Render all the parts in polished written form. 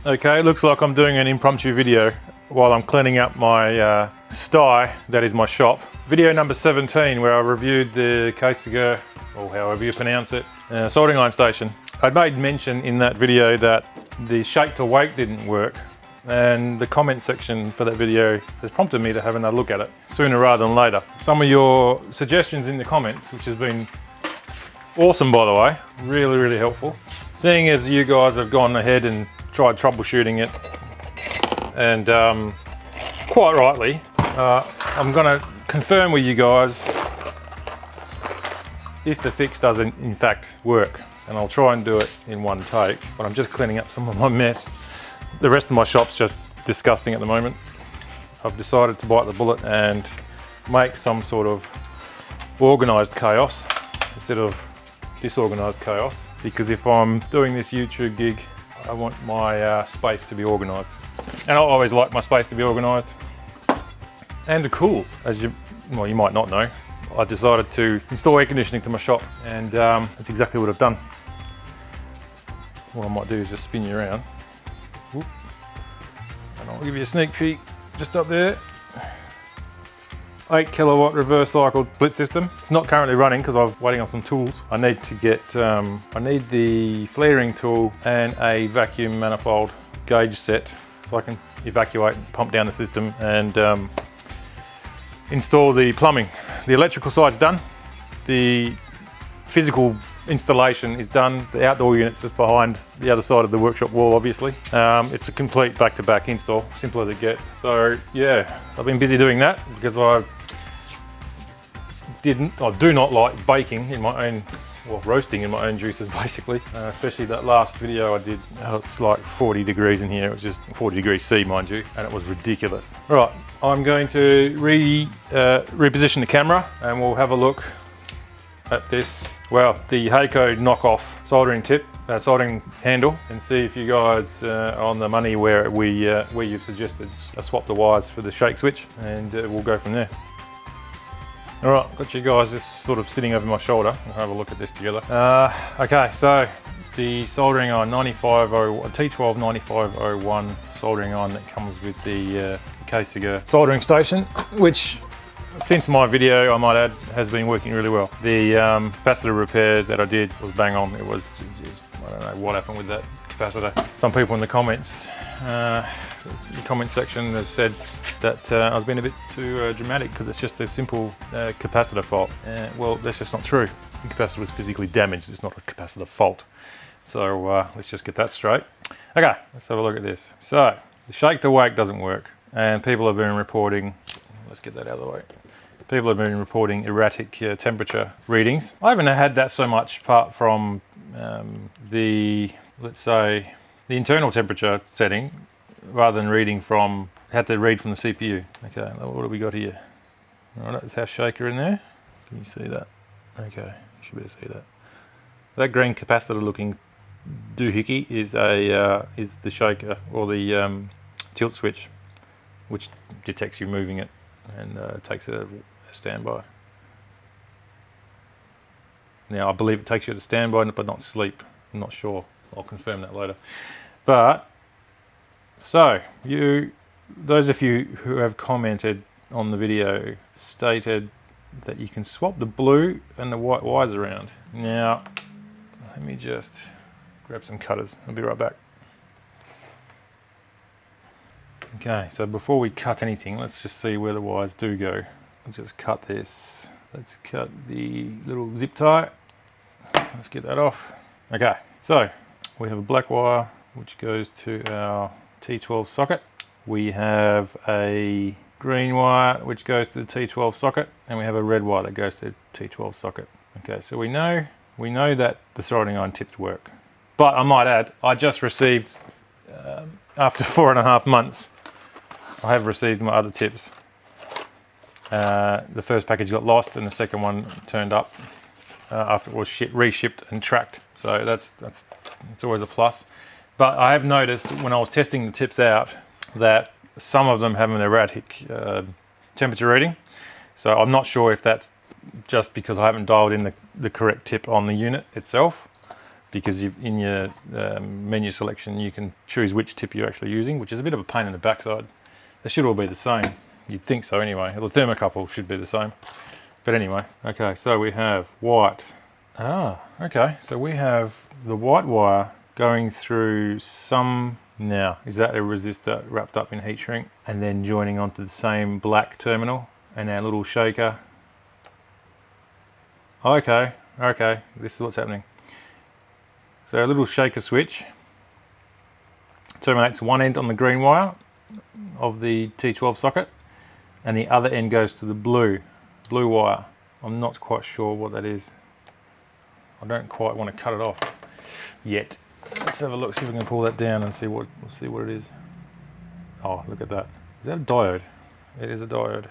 Okay, looks like I'm doing an impromptu video while I'm cleaning up my sty, that is my shop. Video number 17, where I reviewed the KSGER, or however you pronounce it, soldering iron station. I made mention in that video that the shake to wake didn't work, and the comment section for that video has prompted me to have another look at it sooner rather than later. Some of your suggestions in the comments, which has been awesome by the way, really helpful. Seeing as you guys have gone ahead and tried troubleshooting it, and quite rightly, I'm going to confirm with you guys if the fix doesn't in fact work, and I'll try and do it in one take, but I'm just cleaning up some of my mess. The rest of my shop's just disgusting at the moment. I've decided to bite the bullet and make some sort of organised chaos instead of disorganised chaos, because if I'm doing this YouTube gig, I want my space to be organised, and I always like my space to be organised and cool. As you might not know, I decided to install air conditioning to my shop, and that's exactly what I've done. What I might do is just spin you around. Whoop. And I'll give you a sneak peek just up there. 8 kilowatt reverse cycled split system. It's not currently running because I'm waiting on some tools. I need to get, I need the flaring tool and a vacuum manifold gauge set so I can evacuate and pump down the system and install the plumbing. The electrical side's done. The physical installation is done. The outdoor unit's just behind the other side of the workshop wall, obviously. It's a complete back-to-back install, simple as it gets. So yeah, I've been busy doing that because I do not like baking in my own, well, roasting in my own juices basically. Especially that last video I did, it's like 40 degrees in here. It was just 40 degrees C, mind you, and it was ridiculous. Right, I'm going to reposition the camera and we'll have a look at this, well, the Heiko knockoff soldering tip, soldering handle, and see if you guys are on the money where you've suggested I swap the wires for the shake switch, and we'll go from there. All right, got you guys just sort of sitting over my shoulder. We'll have a look at this together. Okay, so the soldering iron T12 9501 soldering iron that comes with the KSGER soldering station, which, since my video, I might add, has been working really well. The capacitor repair that I did was bang on. It was just, I don't know what happened with that capacitor. Some people in the comments, the comment section, have said that I was being a bit too dramatic because it's just a simple capacitor fault. Well, that's just not true. The capacitor was physically damaged. It's not a capacitor fault. So let's just get that straight. Okay, let's have a look at this. So the shake to wake doesn't work, and people have been reporting, let's get that out of the way. People have been reporting erratic temperature readings. I haven't had that so much apart from let's say, the internal temperature setting, rather than reading from, had to read from the CPU. Okay, what have we got here? All right, that's our shaker in there. Can you see that? Okay, you should be able to see that. That green capacitor looking doohickey is the shaker, or the tilt switch, which detects you moving it and takes it out of standby. Now I believe it takes you to standby but not sleep. I'm not sure, I'll confirm that later. But so those of you who have commented on the video stated that you can swap the blue and the white wires around. Now let me just grab some cutters, I'll be right back. Okay, so before we cut anything, let's just see where the wires do go. Let's just cut this. Let's cut the little zip tie. Let's get that off. Okay, so we have a black wire which goes to our T12 socket. We have a green wire which goes to the T12 socket, and we have a red wire that goes to the T12 socket. Okay, so we know that the soldering iron tips work. But I might add, I just received, after 4.5 months, I have received my other tips. The first package got lost and the second one turned up after it was reshipped and tracked. So that's always a plus. But I have noticed when I was testing the tips out that some of them have an erratic temperature reading. So I'm not sure if that's just because I haven't dialed in the correct tip on the unit itself, because in your menu selection you can choose which tip you're actually using, which is a bit of a pain in the backside. They should all be the same. You'd think so anyway. The thermocouple should be the same. But anyway, okay, so we have white. Okay, so we have the white wire going through some, now, is that a resistor wrapped up in heat shrink and then joining onto the same black terminal and our little shaker. Okay, this is what's happening. So a little shaker switch terminates one end on the green wire of the T12 socket and the other end goes to the blue wire. I'm not quite sure what that is. I don't quite want to cut it off yet. Let's have a look, see if we can pull that down and see what it is. Oh, look at that. Is that a diode? It is a diode.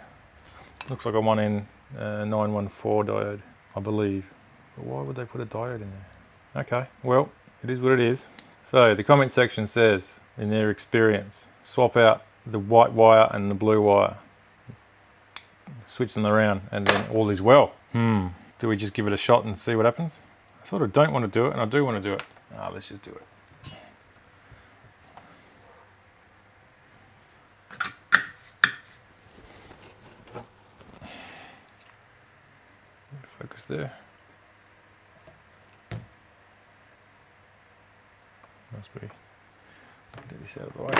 Looks like a 1N914 diode, I believe. But why would they put a diode in there? Okay, well, it is what it is. So the comment section says, in their experience, swap out the white wire and the blue wire. Switch them around and then all is well. Do we just give it a shot and see what happens? I sort of don't want to do it and I do want to do it. Let's just do it. Focus there. Must be. Get this out of the way.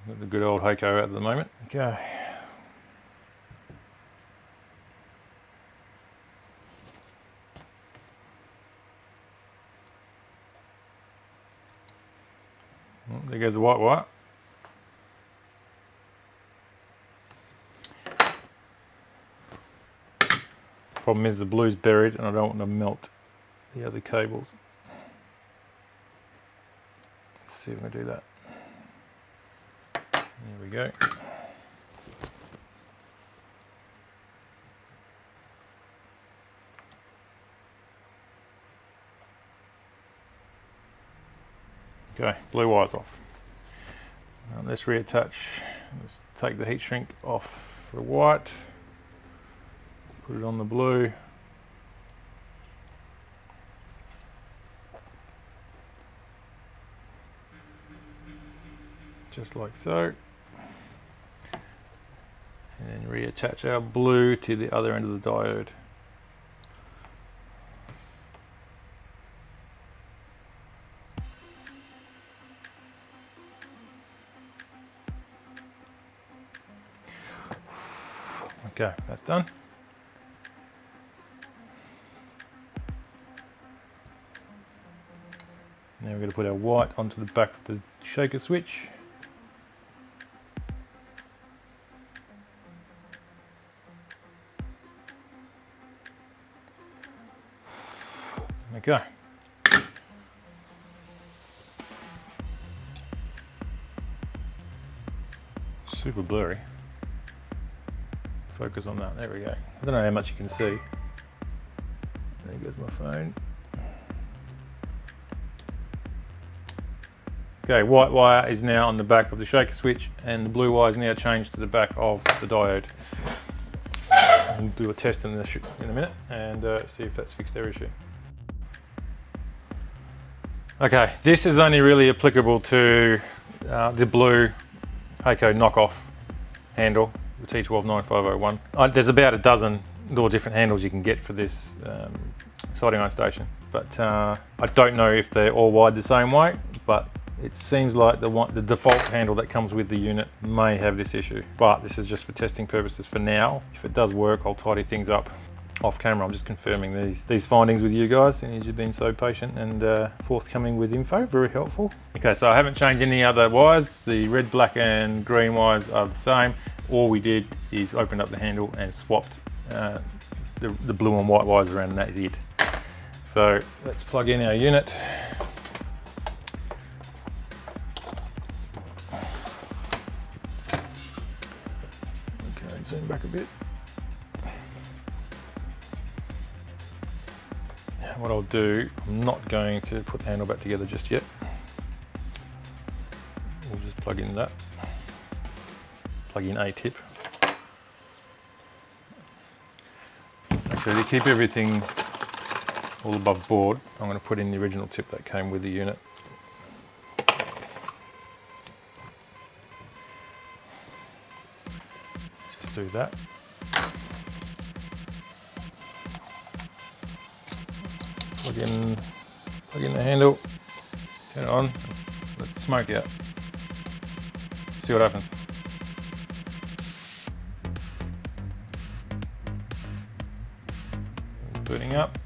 Got the good old Heiko out at the moment. Okay. There goes the white wire. Problem is the blue's buried and I don't want to melt the other cables. Let's see if we can do that. There we go. Okay, blue wire's off. Let's reattach. Let's take the heat shrink off for white. Put it on the blue. Just like so. And then reattach our blue to the other end of the diode. Okay, that's done. Now we're going to put our white onto the back of the shaker switch. Okay. Super blurry. Focus on that, there we go. I don't know how much you can see. There goes my phone. Okay, white wire is now on the back of the shaker switch and the blue wire is now changed to the back of the diode. We'll do a test in a minute and see if that's fixed their issue. Okay, this is only really applicable to the blue Heiko knockoff handle, the T12 there's about a dozen little different handles you can get for this soldering iron station, but I don't know if they're all wired the same way, but it seems like the default handle that comes with the unit may have this issue, but this is just for testing purposes for now. If it does work, I'll tidy things up off camera. I'm just confirming these findings with you guys, and you've been so patient and forthcoming with info, very helpful. Okay, so I haven't changed any other wires. The red, black and green wires are the same. All we did is opened up the handle and swapped the blue and white wires around, and that is it. So let's plug in our unit. Okay, zoom back a bit. What I'll do, I'm not going to put the handle back together just yet. We'll just plug in that. Plug in a tip. So to keep everything all above board, I'm going to put in the original tip that came with the unit. Just do that. Plug in the handle, turn it on, let the smoke out. See what happens. Booting up.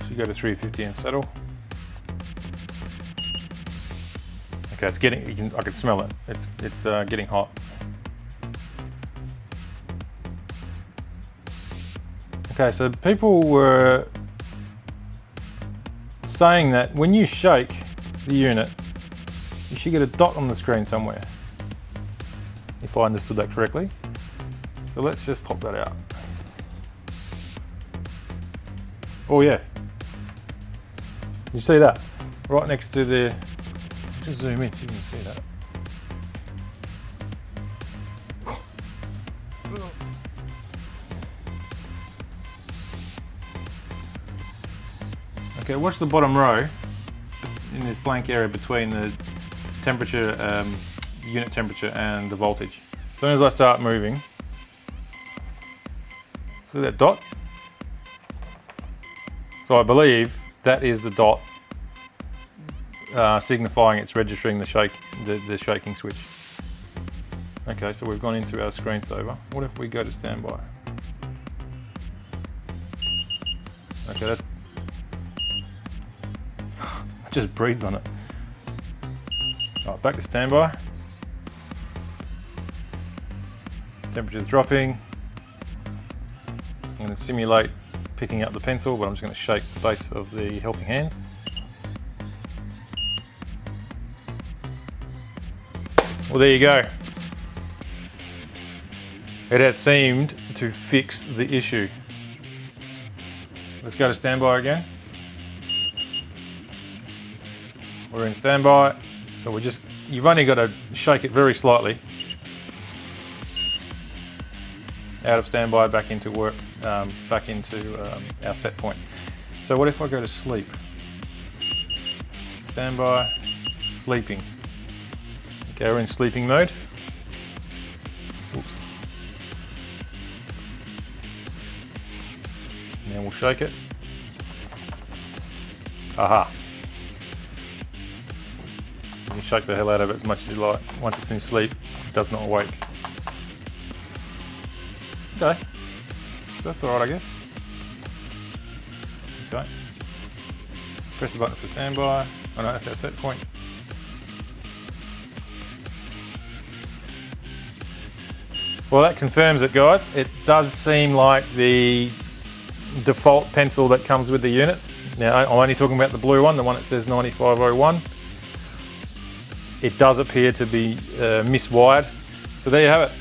Should go to 350 and settle. Okay, it's getting. I can smell it. It's getting hot. Okay, so people were saying that when you shake the unit, you should get a dot on the screen somewhere, if I understood that correctly. So let's just pop that out. Oh yeah, you see that? Right next to the, just zoom in so you can see that. Okay, watch the bottom row in this blank area between the temperature, unit temperature and the voltage. As soon as I start moving, see that dot? So I believe that is the dot signifying it's registering the shaking switch. Okay, so we've gone into our screensaver. What if we go to standby? Okay, that I just breathed on it. All right, back to standby. Temperature's dropping. I'm going to simulate picking up the pencil, but I'm just going to shake the base of the helping hands. Well, there you go. It has seemed to fix the issue. Let's go to standby again. We're in standby, so you've only got to shake it very slightly. Out of standby, back into work, back into our set point. So what if I go to sleep? Standby, sleeping. Okay, we're in sleeping mode. Oops. Now we'll shake it. Aha. You can shake the hell out of it as much as you like. Once it's in sleep, it does not awake. Okay, that's alright, I guess. Okay. Press the button for standby. Oh no, that's our set point. Well, that confirms it, guys. It does seem like the default pencil that comes with the unit. Now, I'm only talking about the blue one, the one that says 9501. It does appear to be miswired. So there you have it.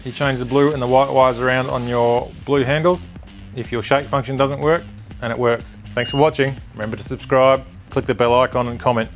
You change the blue and the white wires around on your blue handles if your shake function doesn't work, and it works. Thanks for watching. Remember to subscribe, click the bell icon and comment.